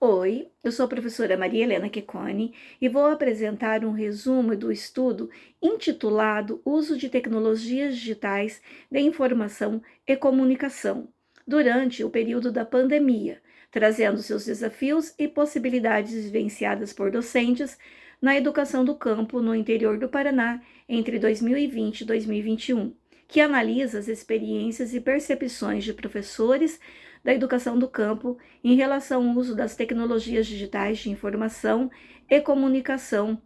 Oi, eu sou a professora Maria Helena Queconi e vou apresentar um resumo do estudo intitulado Uso de Tecnologias Digitais de Informação e Comunicação durante o período da pandemia, trazendo seus desafios e possibilidades vivenciadas por docentes na educação do campo no interior do Paraná entre 2020 e 2021, que analisa as experiências e percepções de professores da educação do campo em relação ao uso das tecnologias digitais de informação e comunicação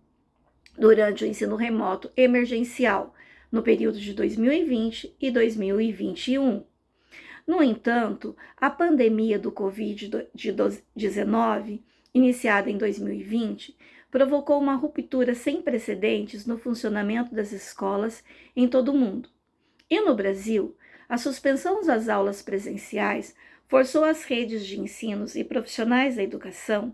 durante o ensino remoto emergencial, no período de 2020 e 2021. No entanto, a pandemia do Covid-19, iniciada em 2020, provocou uma ruptura sem precedentes no funcionamento das escolas em todo o mundo. E no Brasil, a suspensão das aulas presenciais forçou as redes de ensinos e profissionais da educação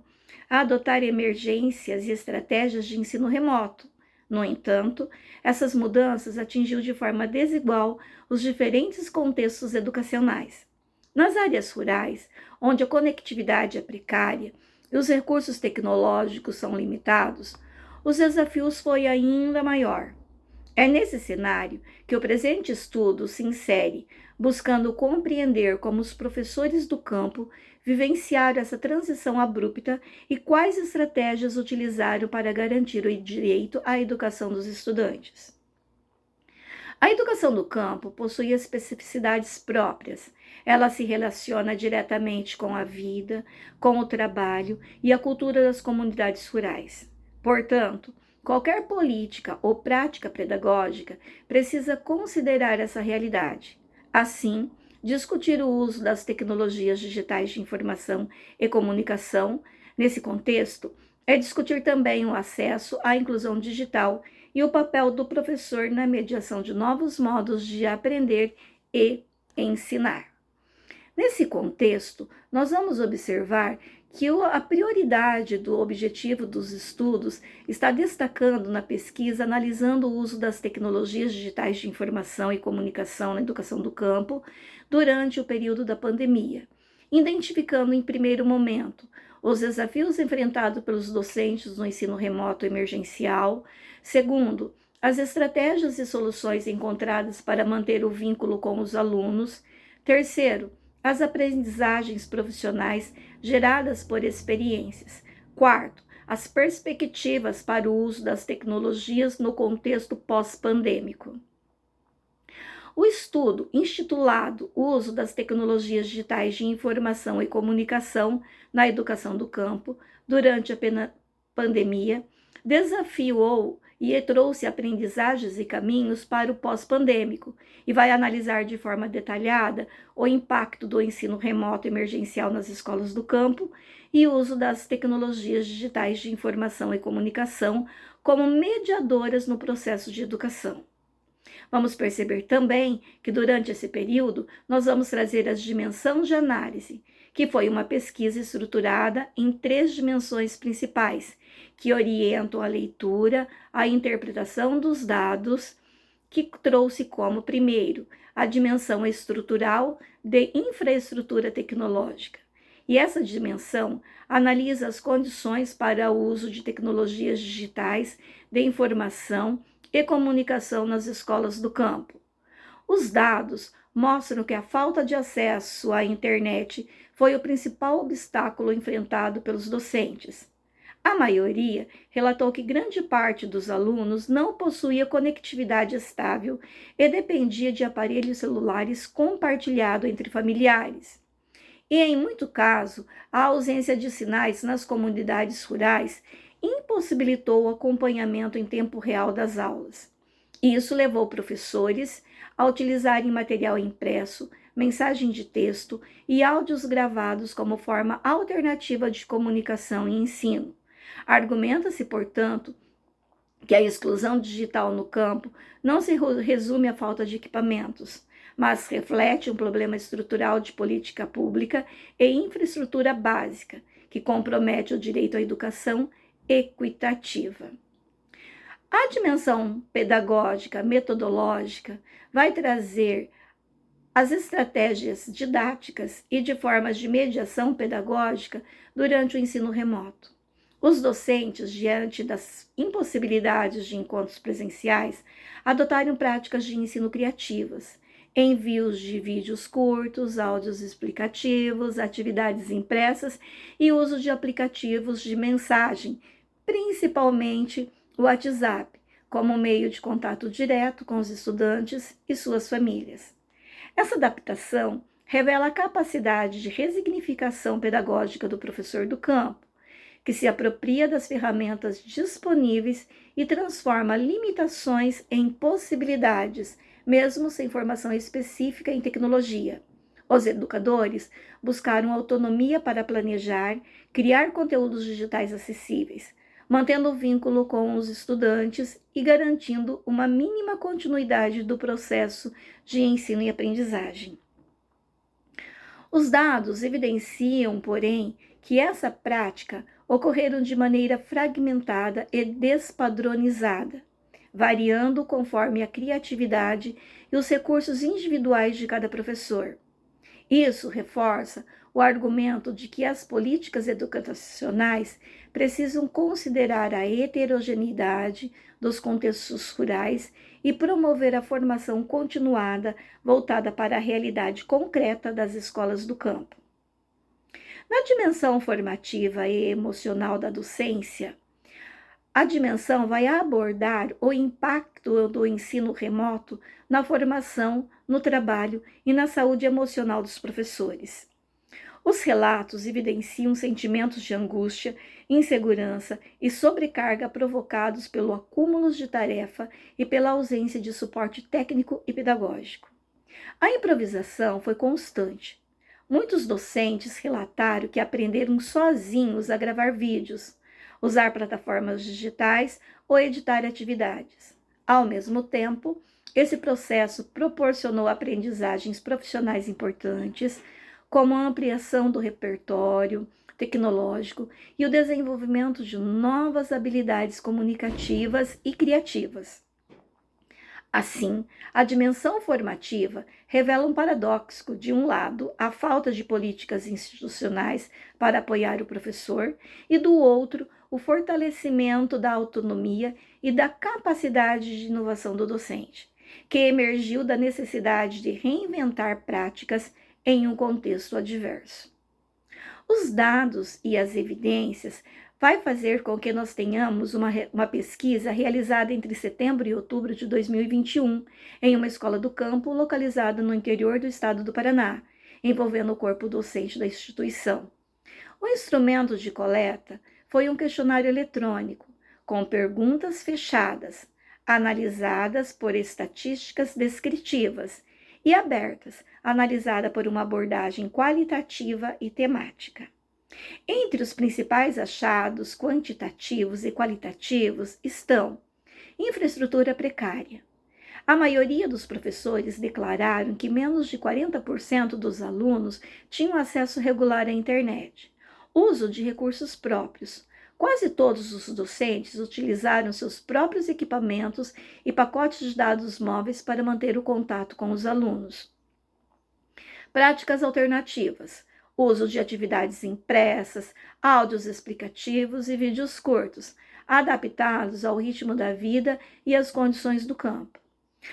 a adotar emergências e estratégias de ensino remoto. No entanto, essas mudanças atingiu de forma desigual os diferentes contextos educacionais. Nas áreas rurais, onde a conectividade é precária e os recursos tecnológicos são limitados, os desafios foi ainda maior. É nesse cenário que o presente estudo se insere, buscando compreender como os professores do campo vivenciaram essa transição abrupta e quais estratégias utilizaram para garantir o direito à educação dos estudantes. A educação do campo possui especificidades próprias. Ela se relaciona diretamente com a vida, com o trabalho e a cultura das comunidades rurais. Portanto, qualquer política ou prática pedagógica precisa considerar essa realidade. Assim, discutir o uso das tecnologias digitais de informação e comunicação, nesse contexto, é discutir também o acesso à inclusão digital e o papel do professor na mediação de novos modos de aprender e ensinar. Nesse contexto, nós vamos observar que a prioridade do objetivo dos estudos está destacando na pesquisa, analisando o uso das tecnologias digitais de informação e comunicação na educação do campo durante o período da pandemia, identificando em primeiro momento os desafios enfrentados pelos docentes no ensino remoto emergencial, segundo, as estratégias e soluções encontradas para manter o vínculo com os alunos, terceiro, as aprendizagens profissionais geradas por experiências. Quarto, as perspectivas para o uso das tecnologias no contexto pós-pandêmico. O estudo, intitulado Uso das Tecnologias Digitais de Informação e Comunicação na Educação do Campo durante a pandemia, desafiou e trouxe aprendizagens e caminhos para o pós-pandêmico e vai analisar de forma detalhada o impacto do ensino remoto emergencial nas escolas do campo e o uso das tecnologias digitais de informação e comunicação como mediadoras no processo de educação. Vamos perceber também que durante esse período nós vamos trazer as dimensões de análise, que foi uma pesquisa estruturada em 3 dimensões principais, que orientam a leitura, a interpretação dos dados, que trouxe como primeiro a dimensão estrutural de infraestrutura tecnológica. E essa dimensão analisa as condições para o uso de tecnologias digitais de informação e comunicação nas escolas do campo. Os dados mostram que a falta de acesso à internet foi o principal obstáculo enfrentado pelos docentes. A maioria relatou que grande parte dos alunos não possuía conectividade estável e dependia de aparelhos celulares compartilhados entre familiares. E, em muito caso, a ausência de sinais nas comunidades rurais impossibilitou o acompanhamento em tempo real das aulas. Isso levou professores a utilizarem material impresso, mensagem de texto e áudios gravados como forma alternativa de comunicação e ensino. Argumenta-se, portanto, que a exclusão digital no campo não se resume à falta de equipamentos, mas reflete um problema estrutural de política pública e infraestrutura básica, que compromete o direito à educação equitativa. A dimensão pedagógica, metodológica, vai trazer as estratégias didáticas e de formas de mediação pedagógica durante o ensino remoto. Os docentes, diante das impossibilidades de encontros presenciais, adotaram práticas de ensino criativas, envios de vídeos curtos, áudios explicativos, atividades impressas e uso de aplicativos de mensagem, principalmente o WhatsApp, como meio de contato direto com os estudantes e suas famílias. Essa adaptação revela a capacidade de resignificação pedagógica do professor do campo, que se apropria das ferramentas disponíveis e transforma limitações em possibilidades, mesmo sem formação específica em tecnologia. Os educadores buscaram autonomia para planejar, criar conteúdos digitais acessíveis, mantendo o vínculo com os estudantes e garantindo uma mínima continuidade do processo de ensino e aprendizagem. Os dados evidenciam, porém, que essa prática ocorreram de maneira fragmentada e despadronizada, variando conforme a criatividade e os recursos individuais de cada professor. Isso reforça o argumento de que as políticas educacionais precisam considerar a heterogeneidade dos contextos rurais e promover a formação continuada voltada para a realidade concreta das escolas do campo. Na dimensão formativa e emocional da docência, a dimensão vai abordar o impacto do ensino remoto na formação, no trabalho e na saúde emocional dos professores. Os relatos evidenciam sentimentos de angústia, insegurança e sobrecarga provocados pelo acúmulo de tarefa e pela ausência de suporte técnico e pedagógico. A improvisação foi constante. Muitos docentes relataram que aprenderam sozinhos a gravar vídeos, usar plataformas digitais ou editar atividades. Ao mesmo tempo, esse processo proporcionou aprendizagens profissionais importantes, como a ampliação do repertório tecnológico e o desenvolvimento de novas habilidades comunicativas e criativas. Assim, a dimensão formativa revela um paradoxo: de um lado, a falta de políticas institucionais para apoiar o professor, e do outro, o fortalecimento da autonomia e da capacidade de inovação do docente, que emergiu da necessidade de reinventar práticas em um contexto adverso. Os dados e as evidências vai fazer com que nós tenhamos uma pesquisa realizada entre setembro e outubro de 2021 em uma escola do campo localizada no interior do estado do Paraná, envolvendo o corpo docente da instituição. O instrumento de coleta foi um questionário eletrônico, com perguntas fechadas, analisadas por estatísticas descritivas, e abertas, analisada por uma abordagem qualitativa e temática. Entre os principais achados quantitativos e qualitativos estão: infraestrutura precária. A maioria dos professores declararam que menos de 40% dos alunos tinham acesso regular à internet. Uso de recursos próprios. Quase todos os docentes utilizaram seus próprios equipamentos e pacotes de dados móveis para manter o contato com os alunos. Práticas alternativas. Uso de atividades impressas, áudios explicativos e vídeos curtos, adaptados ao ritmo da vida e às condições do campo.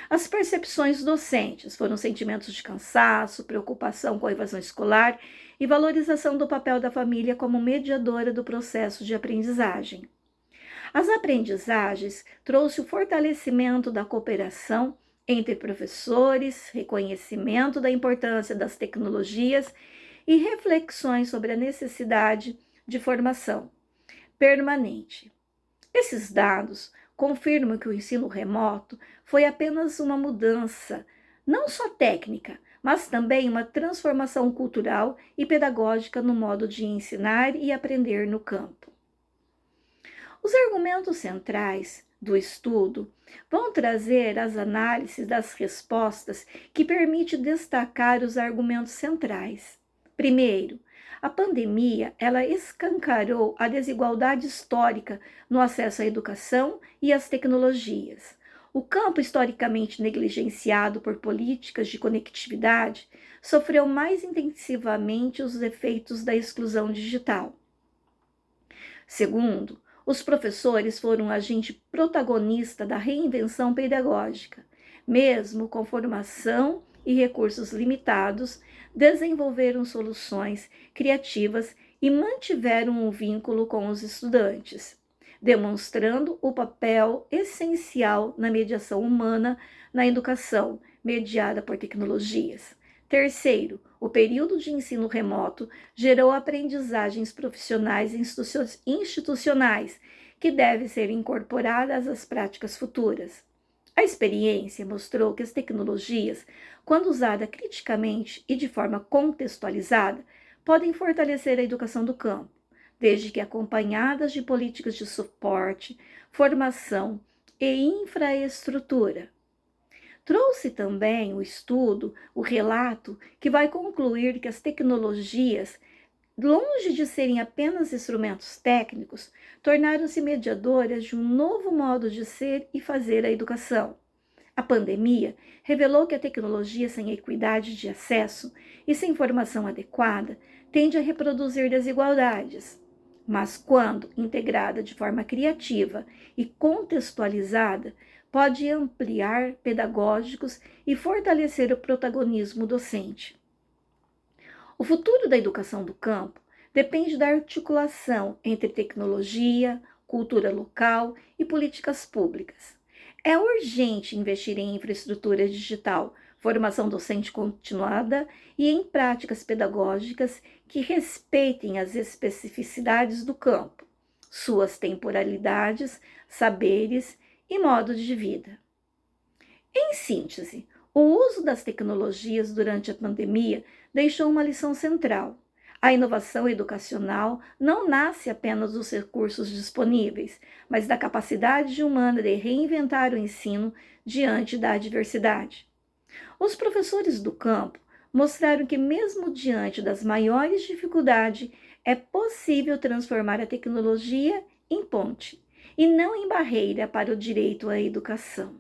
As percepções docentes foram sentimentos de cansaço, preocupação com a evasão escolar e valorização do papel da família como mediadora do processo de aprendizagem. As aprendizagens trouxe o fortalecimento da cooperação entre professores, reconhecimento da importância das tecnologias e reflexões sobre a necessidade de formação permanente. Esses dados confirmam que o ensino remoto foi apenas uma mudança, não só técnica, mas também uma transformação cultural e pedagógica no modo de ensinar e aprender no campo. Os argumentos centrais do estudo vão trazer as análises das respostas que permite destacar os argumentos centrais. Primeiro, a pandemia, ela escancarou a desigualdade histórica no acesso à educação e às tecnologias. O campo historicamente negligenciado por políticas de conectividade sofreu mais intensivamente os efeitos da exclusão digital. Segundo, os professores foram um agente protagonista da reinvenção pedagógica. Mesmo com formação e recursos limitados, desenvolveram soluções criativas e mantiveram um vínculo com os estudantes, demonstrando o papel essencial na mediação humana na educação, mediada por tecnologias. Terceiro, o período de ensino remoto gerou aprendizagens profissionais e institucionais que devem ser incorporadas às práticas futuras. A experiência mostrou que as tecnologias, quando usadas criticamente e de forma contextualizada, podem fortalecer a educação do campo, desde que acompanhadas de políticas de suporte, formação e infraestrutura. Trouxe também o estudo, o relato, que vai concluir que as tecnologias, longe de serem apenas instrumentos técnicos, tornaram-se mediadoras de um novo modo de ser e fazer a educação. A pandemia revelou que a tecnologia sem equidade de acesso e sem formação adequada tende a reproduzir desigualdades. Mas quando integrada de forma criativa e contextualizada, pode ampliar pedagógicos e fortalecer o protagonismo docente. O futuro da educação do campo depende da articulação entre tecnologia, cultura local e políticas públicas. É urgente investir em infraestrutura digital, formação docente continuada e em práticas pedagógicas que respeitem as especificidades do campo, suas temporalidades, saberes e modo de vida. Em síntese, o uso das tecnologias durante a pandemia deixou uma lição central. A inovação educacional não nasce apenas dos recursos disponíveis, mas da capacidade humana de reinventar o ensino diante da adversidade. Os professores do campo mostraram que, mesmo diante das maiores dificuldades, é possível transformar a tecnologia em ponte e não em barreira para o direito à educação.